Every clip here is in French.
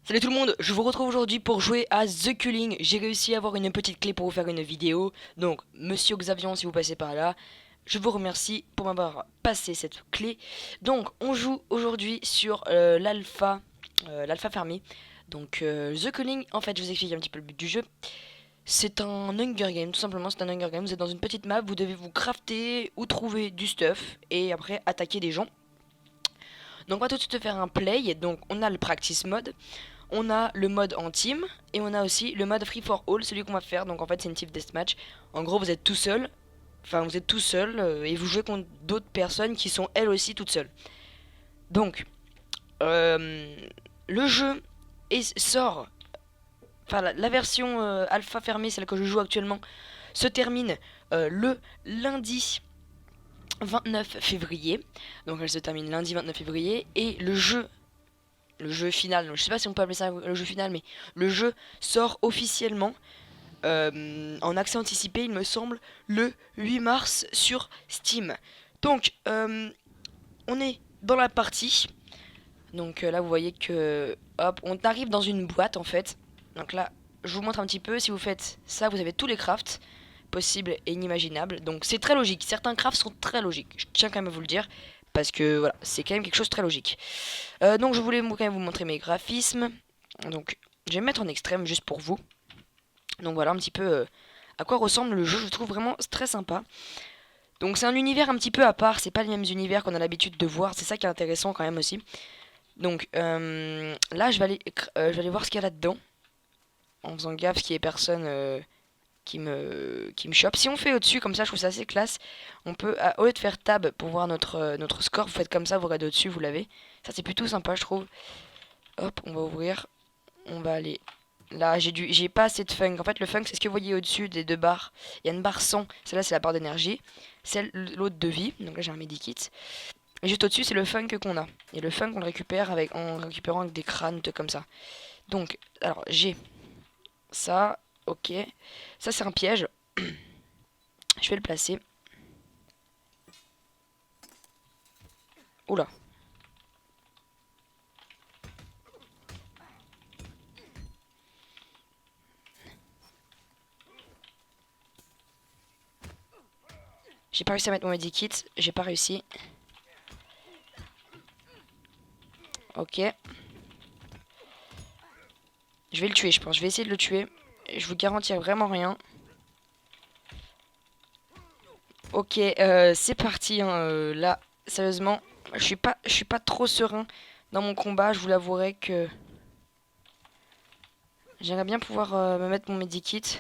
Salut tout le monde, je vous retrouve aujourd'hui pour jouer à The Culling. J'ai réussi à avoir une petite clé pour vous faire une vidéo. Donc, monsieur Xavion, si vous passez par là, je vous remercie pour m'avoir passé cette clé. Donc, on joue aujourd'hui sur l'alpha fermé. Donc, The Culling, en fait, je vous explique un petit peu le but du jeu. C'est un Hunger Game, tout simplement, c'est un Hunger Game. Vous êtes dans une petite map, vous devez vous crafter ou trouver du stuff et après attaquer des gens. Donc, on va tout de suite faire un play. Donc, on a le practice mode. On a le mode en team et on a aussi le mode free for all, celui qu'on va faire. Donc en fait c'est une team deathmatch. En gros vous êtes tout seul, enfin vous êtes tout seul et vous jouez contre d'autres personnes qui sont elles aussi toutes seules. Donc euh, le jeu sort, enfin la version alpha fermée, celle que je joue actuellement, se termine le lundi 29 février. Donc elle se termine lundi 29 février et le jeu final, je sais pas si on peut appeler ça le jeu final, mais le jeu sort officiellement en accès anticipé, il me semble, le 8 mars sur Steam. Donc, on est dans la partie. Donc là, vous voyez que, hop, on arrive dans une boîte en fait. Donc là, je vous montre un petit peu. Si vous faites ça, vous avez tous les crafts possibles et inimaginables. Donc c'est très logique. Certains crafts sont très logiques. Je tiens quand même à vous le dire. Parce que voilà, c'est quand même quelque chose de très logique. Donc je voulais quand même vous montrer mes graphismes. Donc je vais me mettre en extrême juste pour vous. Donc voilà un petit peu à quoi ressemble le jeu. Je le trouve vraiment très sympa. Donc c'est un univers un petit peu à part. C'est pas les mêmes univers qu'on a l'habitude de voir. C'est ça qui est intéressant quand même aussi. Donc là je vais aller voir ce qu'il y a là-dedans. En faisant gaffe qu'il y ait personne qui me chope. Si on fait au-dessus comme ça, je trouve ça assez classe. On peut, au lieu de faire tab pour voir notre score, vous faites comme ça, vous regardez au-dessus, vous l'avez. Ça c'est plutôt sympa je trouve. Hop, on va ouvrir. On va aller. Là, j'ai pas assez de funk. En fait, le funk, c'est ce que vous voyez au-dessus des deux barres. Il y a une barre 100. Celle-là, c'est la barre d'énergie. L'autre de vie. Donc là, j'ai un medikit. Et juste au-dessus, c'est le funk qu'on a. Et le funk, on le récupère en récupérant avec des crânes, comme ça. Donc, alors, j'ai ça. Ok. Ça, c'est un piège. Je vais le placer. Oula. J'ai pas réussi à mettre mon medikit. J'ai pas réussi. Ok. Je vais le tuer, je pense. Je vais essayer de le tuer. Je vous garantis vraiment rien. Ok, c'est parti. Hein, là, sérieusement, je suis pas trop serein dans mon combat. Je vous l'avouerai que j'aimerais bien pouvoir me mettre mon medikit.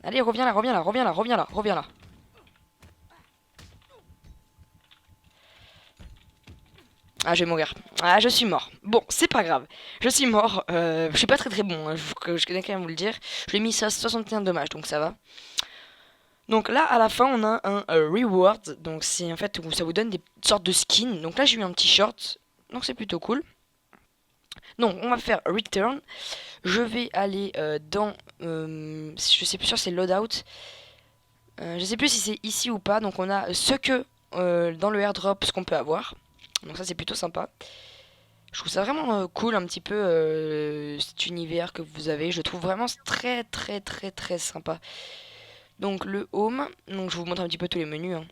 Allez, reviens là, reviens là, reviens là, reviens là, reviens là. Ah, je vais mourir. Ah, je suis mort. Bon, c'est pas grave. Je suis mort. Je suis pas très très bon. Hein, je connais quand même vous le dire. Je lui ai mis ça 61 dommages, donc ça va. Donc là, à la fin, on a un reward. Donc c'est en fait où ça vous donne des sortes de skins. Donc là, j'ai eu un petit short. Donc c'est plutôt cool. Donc on va faire return. Je vais aller dans... je sais plus sûr c'est loadout. Je sais plus si c'est ici ou pas. Donc on a ce que dans le airdrop ce qu'on peut avoir. Donc ça c'est plutôt sympa. Je trouve ça vraiment cool un petit peu cet univers que vous avez. Je le trouve vraiment très très très très sympa. Donc le home. Donc je vous montre un petit peu tous les menus. Hein.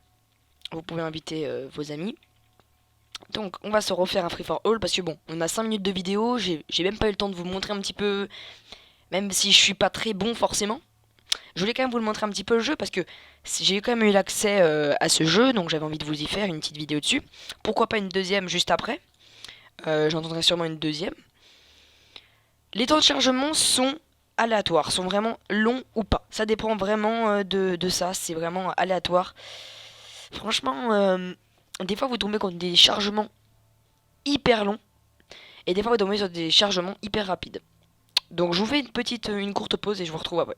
Vous pouvez inviter vos amis. Donc on va se refaire un free for all parce que bon, on a 5 minutes de vidéo, j'ai même pas eu le temps de vous montrer un petit peu, même si je suis pas très bon forcément. Je voulais quand même vous le montrer un petit peu le jeu parce que j'ai quand même eu l'accès à ce jeu, donc j'avais envie de vous y faire une petite vidéo dessus. Pourquoi pas une deuxième juste après. J'entendrai sûrement une deuxième. Les temps de chargement sont aléatoires, sont vraiment longs ou pas. Ça dépend vraiment de ça, c'est vraiment aléatoire. Franchement, des fois vous tombez contre des chargements hyper longs. Et des fois, vous tombez sur des chargements hyper rapides. Donc, je vous fais une courte pause et je vous retrouve après.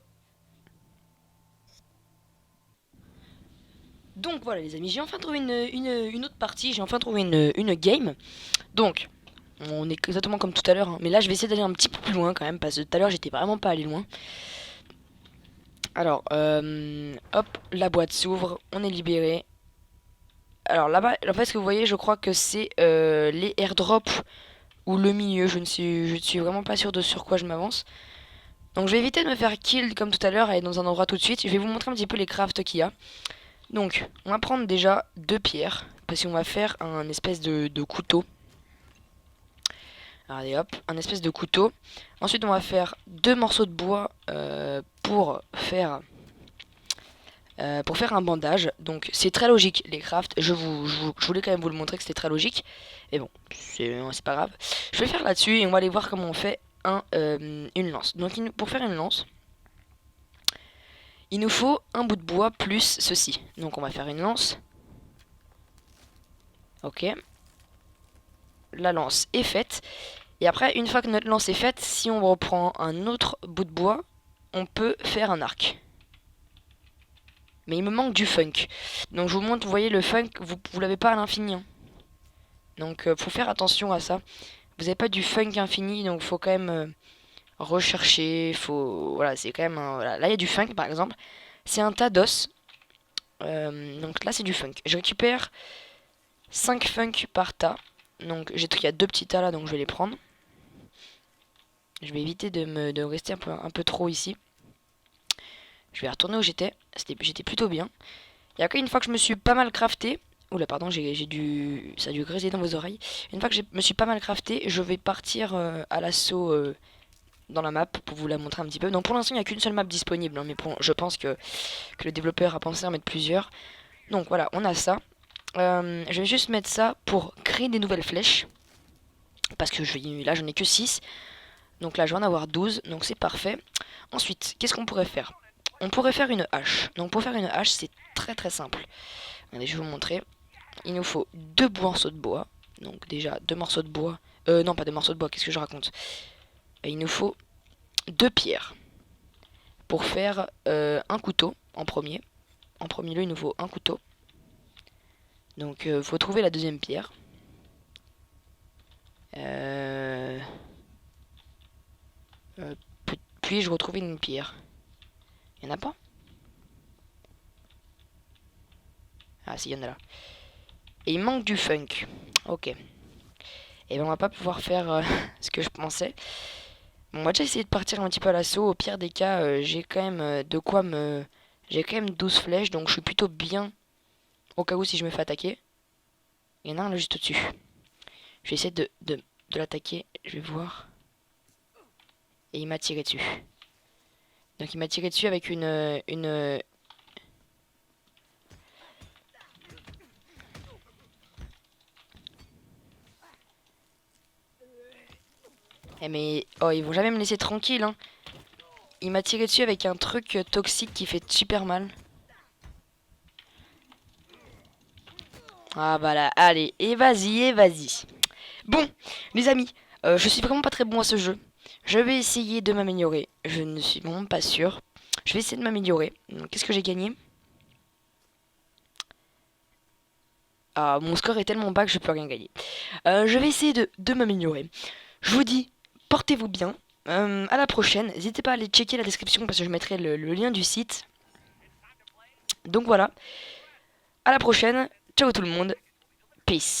Donc voilà les amis, j'ai enfin trouvé une autre partie, j'ai enfin trouvé une game. Donc, on est exactement comme tout à l'heure, hein, mais là je vais essayer d'aller un petit peu plus loin quand même, parce que tout à l'heure j'étais vraiment pas allé loin. Alors, hop, la boîte s'ouvre, on est libéré. Alors là-bas, en fait, ce que vous voyez, je crois que c'est les airdrops ou le milieu. Je ne suis vraiment pas sûr de sur quoi je m'avance. Donc je vais éviter de me faire kill comme tout à l'heure et aller dans un endroit tout de suite. Je vais vous montrer un petit peu les crafts qu'il y a. Donc, on va prendre déjà 2 pierres. Parce qu'on va faire un espèce de couteau. Allez hop, un espèce de couteau. Ensuite, on va faire 2 morceaux de bois pour faire un bandage. Donc c'est très logique les crafts. Je voulais quand même vous le montrer que c'était très logique. Et bon, c'est pas grave. Je vais faire là-dessus et on va aller voir comment on fait une lance. Donc pour faire une lance, il nous faut un bout de bois plus ceci. Donc on va faire une lance. Ok. La lance est faite. Et après, une fois que notre lance est faite, si on reprend un autre bout de bois, on peut faire un arc. Mais il me manque du funk. Donc je vous montre, vous voyez le funk, vous l'avez pas à l'infini. Hein. Donc faut faire attention à ça. Vous n'avez pas du funk infini, donc faut quand même rechercher. Voilà, c'est quand même voilà. Là il y a du funk par exemple. C'est un tas d'os. Donc là c'est du funk. Je récupère 5 funk par tas. Donc il y a 2 petits tas là, donc je vais les prendre. Je vais éviter de rester un peu trop ici. Je vais retourner où j'étais. J'étais plutôt bien. Et après, une fois que je me suis pas mal crafté. Oula, pardon, ça a dû gréser dans vos oreilles. Une fois que je me suis pas mal crafté, je vais partir à l'assaut dans la map pour vous la montrer un petit peu. Donc pour l'instant, il n'y a qu'une seule map disponible. Hein, mais je pense que le développeur a pensé à en mettre plusieurs. Donc voilà, on a ça. Je vais juste mettre ça pour créer des nouvelles flèches. Parce que là, j'en ai que 6. Donc là, je vais en avoir 12. Donc c'est parfait. Ensuite, qu'est-ce qu'on pourrait faire? On pourrait faire une hache. Donc pour faire une hache, c'est très très simple. Allez, je vais vous montrer. Il nous faut 2 morceaux de bois. Donc déjà 2 morceaux de bois. Non, pas 2 morceaux de bois, qu'est-ce que je raconte? Et il nous faut 2 pierres. Pour faire un couteau en premier. En premier lieu, il nous faut un couteau. Donc il faut trouver la deuxième pierre. Puis-je retrouver une pierre? Il n'y en a pas? Ah si, il y en a là. Et il manque du funk. Ok. Et ben on va pas pouvoir faire ce que je pensais. Bon, on va déjà essayer de partir un petit peu à l'assaut. Au pire des cas, j'ai quand même de quoi me... J'ai quand même 12 flèches, donc je suis plutôt bien au cas où si je me fais attaquer. Il y en a un là juste au-dessus. Je vais essayer de l'attaquer. Je vais voir. Et il m'a tiré dessus. Donc il m'a tiré dessus avec une... Eh mais... Oh, ils vont jamais me laisser tranquille, hein. Il m'a tiré dessus avec un truc toxique qui fait super mal. Ah bah là, allez, et vas-y, et vas-y. Bon, les amis, je suis vraiment pas très bon à ce jeu. Je vais essayer de m'améliorer. Je ne suis vraiment pas sûr. Je vais essayer de m'améliorer. Qu'est-ce que j'ai gagné? Ah, mon score est tellement bas que je peux rien gagner. Je vais essayer de m'améliorer. Je vous dis, portez-vous bien. À la prochaine. N'hésitez pas à aller checker la description parce que je mettrai le lien du site. Donc voilà. À la prochaine. Ciao tout le monde. Peace.